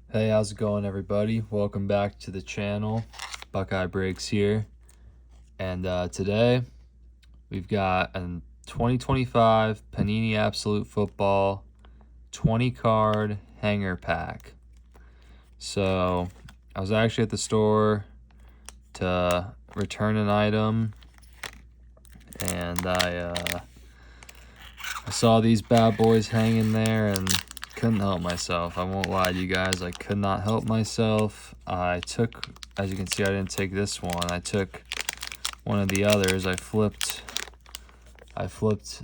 Hey, how's it going, everybody? Welcome back to the channel. Buckeye Breaks here. And today we've got a 2025 Panini Absolute Football 20 card hanger pack. So I was actually at the store to return an item, and I saw these bad boys hanging there and couldn't help myself. I won't lie to you guys, I could not help myself. I took, as you can see, I didn't take this one. I took one of the others. I flipped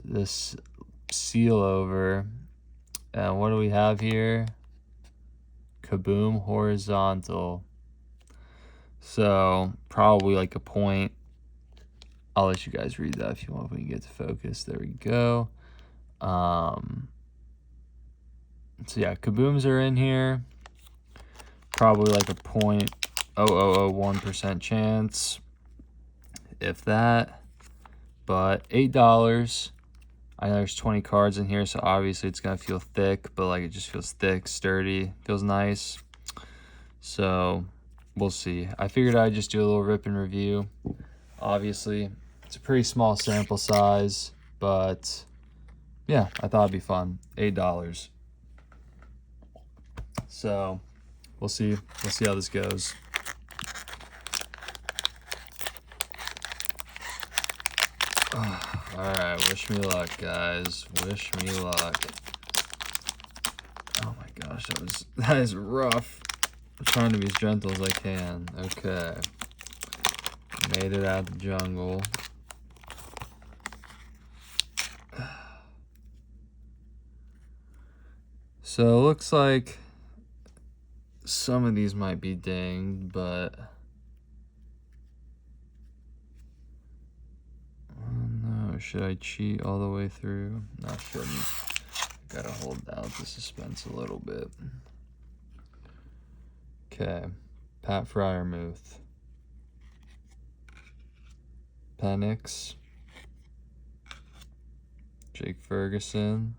this seal over. And what do we have here? Kaboom horizontal. So probably like a point. I'll let you guys read that if you want when you get to focus. There we go. So yeah, Kabooms are in here. Probably like a 0.0001% chance, if that. But $8. I know there's 20 cards in here, so obviously it's gonna feel thick, but like it just feels thick, sturdy, feels nice. So we'll see. I figured I'd just do a little rip and review. Obviously, it's a pretty small sample size, but yeah, I thought it'd be fun. $8. So we'll see how this goes. All right, wish me luck, guys. Wish me luck. Oh my gosh, that is rough. I'm trying to be as gentle as I can. Okay, made it out of the jungle. So it looks like some of these might be dinged, but oh no, should I cheat all the way through? No, I shouldn't. Gotta hold out the suspense a little bit. Okay, Pat Fryermuth, Penix, Jake Ferguson,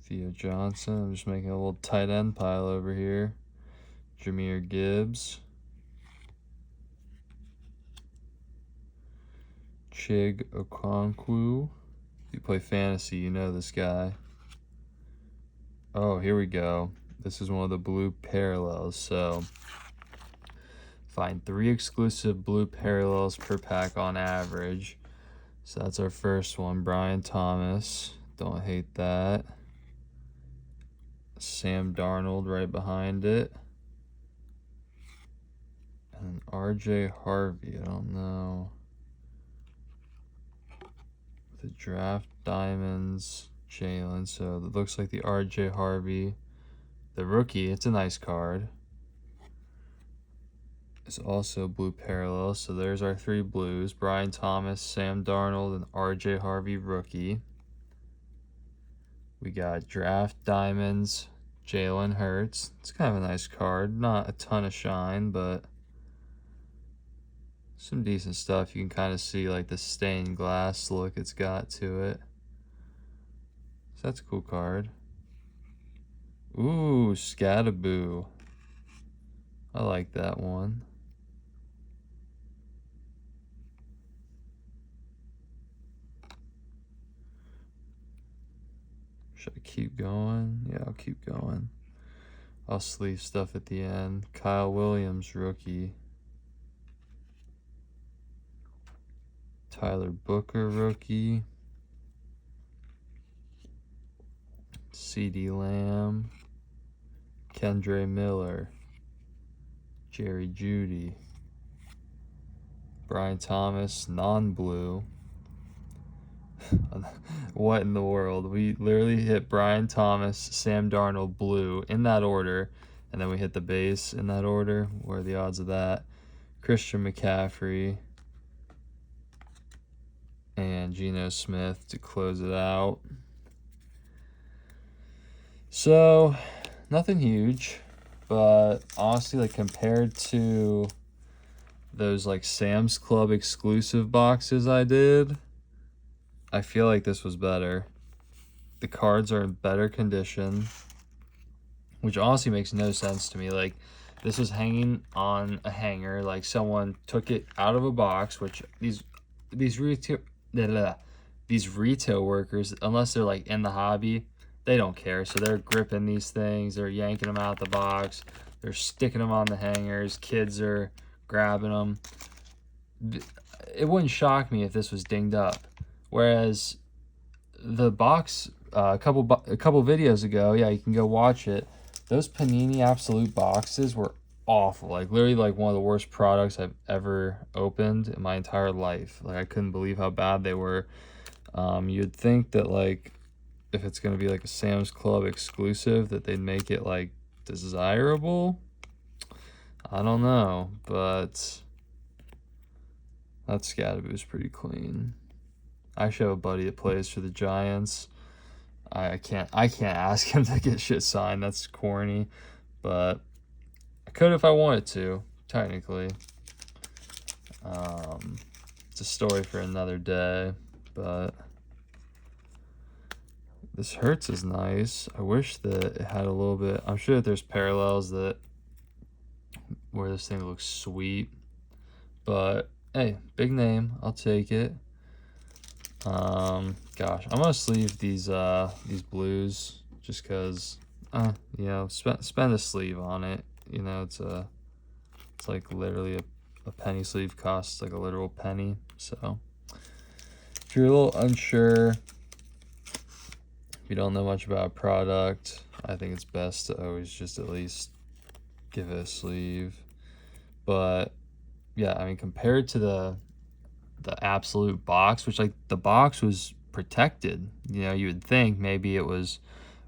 Theo Johnson. I'm just making a little tight end pile over here. Jahmyr Gibbs, Chig Okonkwo. If you play fantasy, you know this guy. Oh, here we go. This is one of the blue parallels. So find 3 exclusive blue parallels per pack on average. So that's our first one. Brian Thomas. Don't hate that. Sam Darnold right behind it. And RJ Harvey. I don't know. The draft diamonds. Jalen. So it looks like the RJ Harvey, the rookie. It's a nice card. It's also blue parallel. So there's our 3 blues: Brian Thomas, Sam Darnold, and RJ Harvey rookie. We got draft diamonds, Jalen Hurts. It's kind of a nice card. Not a ton of shine, but some decent stuff. You can kind of see like the stained glass look it's got to it. So that's a cool card. Ooh, Scataboo. I like that one. Should I keep going? Yeah, I'll keep going. I'll sleeve stuff at the end. Kyle Williams, rookie. Tyler Booker, rookie. CeeDee Lamb. Kendre Miller. Jerry Jeudy. Brian Thomas, non-blue. What in the world? We literally hit Brian Thomas, Sam Darnold, blue in that order, and then we hit the base in that order. What are the odds of that? Christian McCaffrey and Geno Smith to close it out. So nothing huge, but honestly, like compared to those like Sam's Club exclusive boxes I did, I feel like this was better. The cards are in better condition. which honestly makes no sense to me. Like, this was hanging on a hanger, like someone took it out of a box, which these retail these retail workers, unless they're like in the hobby, they don't care. So they're gripping these things, they're yanking them out the box, they're sticking them on the hangers, kids are grabbing them. It wouldn't shock me if this was dinged up. Whereas the box, a couple videos ago, yeah, you can go watch it. Those Panini Absolute boxes were awful. Like, literally, like, one of the worst products I've ever opened in my entire life. Like, I couldn't believe how bad they were. You'd think that, like, if it's going to be, like, a Sam's Club exclusive, that they'd make it, like, desirable. I don't know, but that Scadaboo's pretty clean. I actually have a buddy that plays for the Giants. I can't ask him to get shit signed. That's corny, but I could if I wanted to. Technically, it's a story for another day. But this Hurts is nice. I wish that it had a little bit. I'm sure that there's parallels that where this thing looks sweet, but hey, big name. I'll take it. Gosh, I'm gonna sleeve these blues just because, you know, spend a sleeve on it. You know, it's like literally a penny sleeve costs like a literal penny. So if you're a little unsure, if you don't know much about a product, I think it's best to always just at least give it a sleeve. But yeah, I mean, compared to the Absolute box, which, like, the box was protected, you know, you would think maybe it was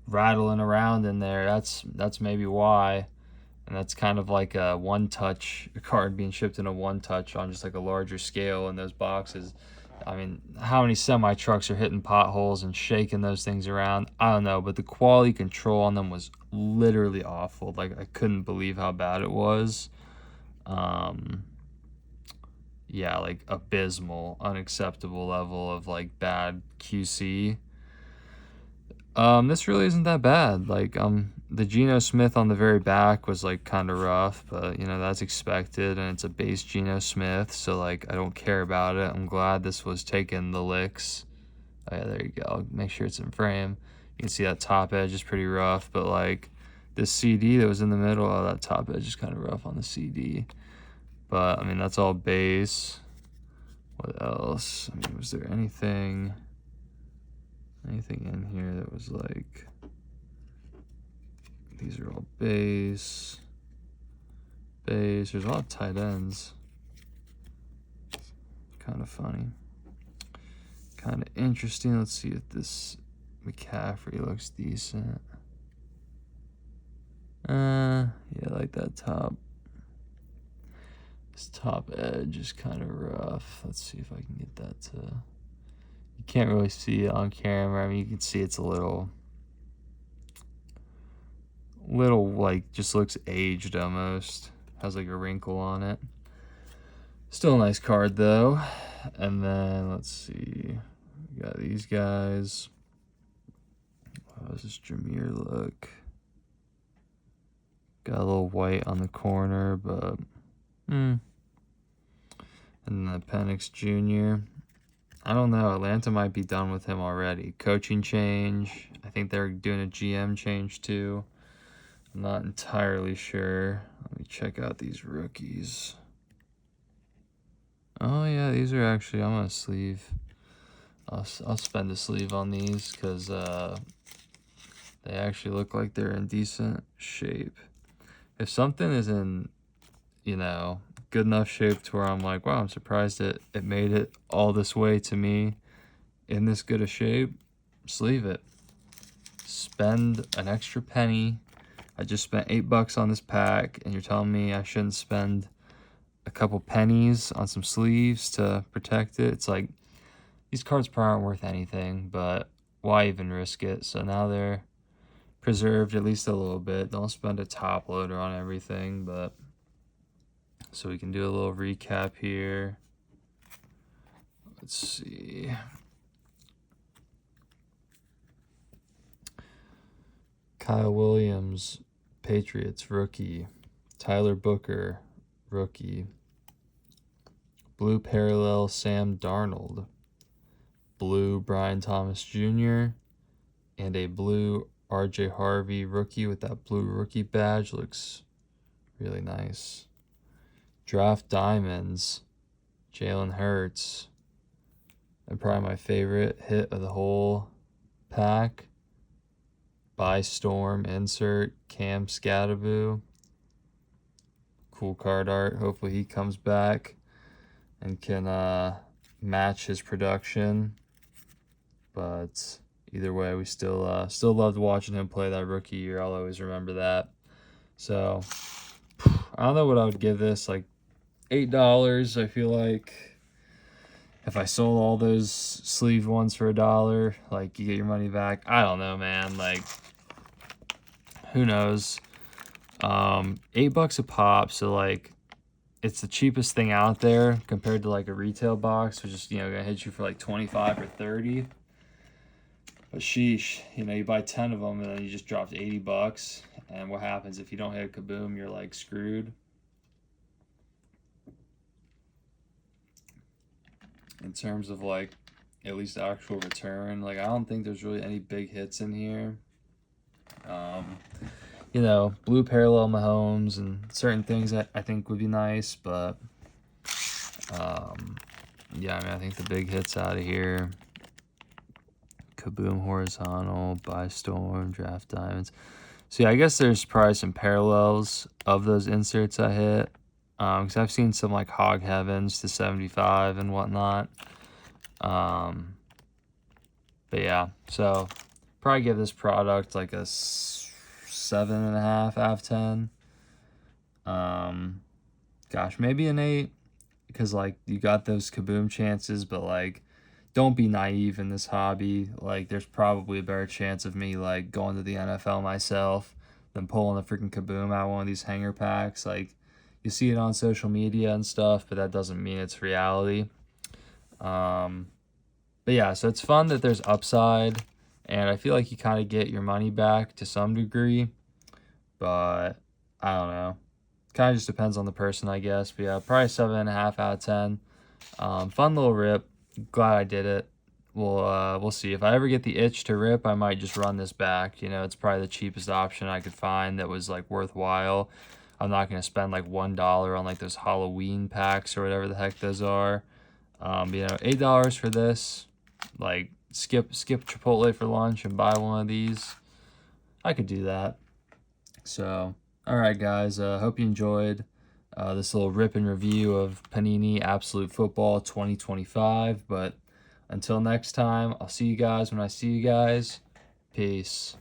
rattling around in there. That's maybe why. And that's kind of like a one-touch card being shipped in a one-touch on just like a larger scale in those boxes. I mean, how many semi-trucks are hitting potholes and shaking those things around? I don't know, but the quality control on them was literally awful. Like, I couldn't believe how bad it was. Yeah, like abysmal, unacceptable level of like bad QC. This really isn't that bad. Like, the Geno Smith on the very back was like kind of rough, but you know, that's expected, and it's a base Geno Smith, so like I don't care about it. I'm glad this was taking the licks. Oh yeah, there you go. Make sure it's in frame. You can see that top edge is pretty rough, but like this CD that was in the middle, oh, that top edge is kind of rough on the CD. But I mean, that's all base. What else? I mean, was there anything in here that was like, these are all base. There's a lot of tight ends. Kind of funny. Kind of interesting. Let's see if this McCaffrey looks decent. Yeah, I like that top. This top edge is kind of rough. Let's see if I can get that to... You can't really see it on camera. I mean, you can see it's a little like, just looks aged almost. Has like a wrinkle on it. Still a nice card though. And then let's see. We got these guys. How does this Jameer look? Got a little white on the corner, but and then the Penix Jr. I don't know. Atlanta might be done with him already. Coaching change. I think they're doing a GM change too. I'm not entirely sure. Let me check out these rookies. Oh yeah, these are actually, I'm gonna sleeve. I'll spend a sleeve on these because they actually look like they're in decent shape. If something is in, you know, good enough shape to where I'm like, wow, I'm surprised it made it all this way to me in this good a shape, sleeve it. Spend an extra penny. I just spent $8 on this pack, and you're telling me I shouldn't spend a couple pennies on some sleeves to protect it? It's like, these cards probably aren't worth anything, but why even risk it? So now they're preserved at least a little bit. Don't spend a top loader on everything, but so we can do a little recap here. Let's see. Kyle Williams, Patriots, rookie. Tyler Booker, rookie. Blue parallel, Sam Darnold. Blue, Brian Thomas Jr. And a blue RJ Harvey rookie with that blue rookie badge. Looks really nice. Draft Diamonds, Jalen Hurts. And probably my favorite hit of the whole pack. By Storm insert, Cam Scatterboo. Cool card art. Hopefully he comes back and can match his production. But either way, we still loved watching him play that rookie year. I'll always remember that. So I don't know what I would give this, like $8. I feel like if I sold all those sleeved ones for $1, like you get your money back. I don't know, man. Like, who knows? $8 a pop, so like it's the cheapest thing out there compared to like a retail box, which is, you know, gonna hit you for like 25 or 30. But sheesh, you know, you buy 10 of them and then you just dropped $80. And what happens if you don't hit Kaboom? You're like screwed. In terms of like at least actual return, like I don't think there's really any big hits in here. You know, blue parallel Mahomes and certain things that I think would be nice, but yeah, I mean, I think the big hits out of here: Kaboom horizontal, By Storm, Draft Diamonds. So yeah, I guess there's probably some parallels of those inserts I hit, because I've seen some like Hog Heavens to 75 and whatnot. But yeah, so probably give this product like a 7.5 out of 10. Gosh, maybe an 8, because like you got those Kaboom chances, but like don't be naive in this hobby. Like there's probably a better chance of me like going to the NFL myself than pulling a freaking Kaboom out of one of these hanger packs. Like you see it on social media and stuff, but that doesn't mean it's reality. But yeah, so it's fun that there's upside, and I feel like you kind of get your money back to some degree, but I don't know. Kind of just depends on the person, I guess. But yeah, probably 7.5 out of 10. Fun little rip. Glad I did it. We'll see. If I ever get the itch to rip, I might just run this back. You know, it's probably the cheapest option I could find that was like worthwhile. I'm not gonna spend like $1 on like those Halloween packs or whatever the heck those are. You know, $8 for this. Like skip Chipotle for lunch and buy one of these. I could do that. So, all right, guys. Hope you enjoyed this little rip and review of Panini Absolute Football 2025. But until next time, I'll see you guys when I see you guys. Peace.